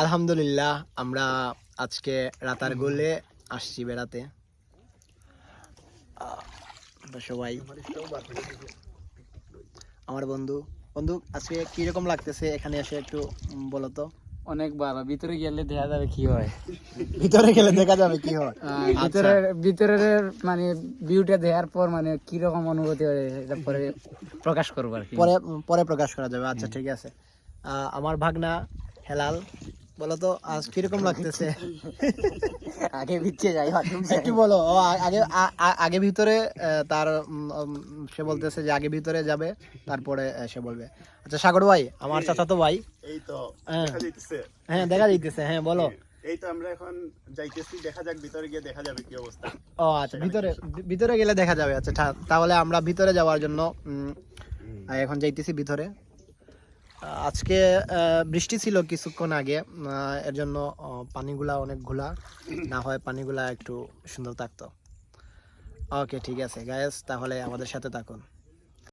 আলহামদুলিল্লাহ আমরা আজকে রাতারগুলে আসছি বেড়াতে। আমরা সবাই আমার বন্ধু বন্ধু আজকে কিরকম লাগতেছে এখানে এসে একটু বলো তো। অনেক ভালো, ভিতরে গেলে দেখা যাবে কি হয়। ভিতরে গেলে দেখা যাবে কি হয়। ভিতরের মানে ভিউটা দেখার পর মানে কি রকম অনুভূতি হয় এটা পরে প্রকাশ করবো আর কি। পরে পরে প্রকাশ করা যাবে। আচ্ছা ঠিক আছে। আমার ভাগনা হেলাল, বলো তো আজ কিরকম লাগতেছে। আগে ভিতরে যাই একটু বলো। ও আগে আগে ভিতরে তার সে বলতেছে যে আগে ভিতরে যাবে তারপরে সে বলবে। আচ্ছা সাগর ভাই, আমার চাচাতো ভাই। এই তো হ্যাঁ। দেখা যাইতেছে। হ্যাঁ দেখা যাইতেছে, হ্যাঁ বলো। এই তো আমরা এখন যাইতেছি, দেখা যাক ভিতরে গিয়ে দেখা যাবে কি অবস্থা। ও আচ্ছা, ভিতরে গেলে দেখা যাবে। আচ্ছা তাহলে আমরা ভিতরে যাওয়ার জন্য এখন যাইতেছি ভিতরে। আজকে বৃষ্টি ছিল কিছুক্ষণ আগে, এর জন্য পানিগুলা অনেক ঘোলা, না হয় পানিগুলা একটু সুন্দর থাকতো। ওকে ঠিক আছে গায়েস, তাহলে আমাদের সাথে থাকুন।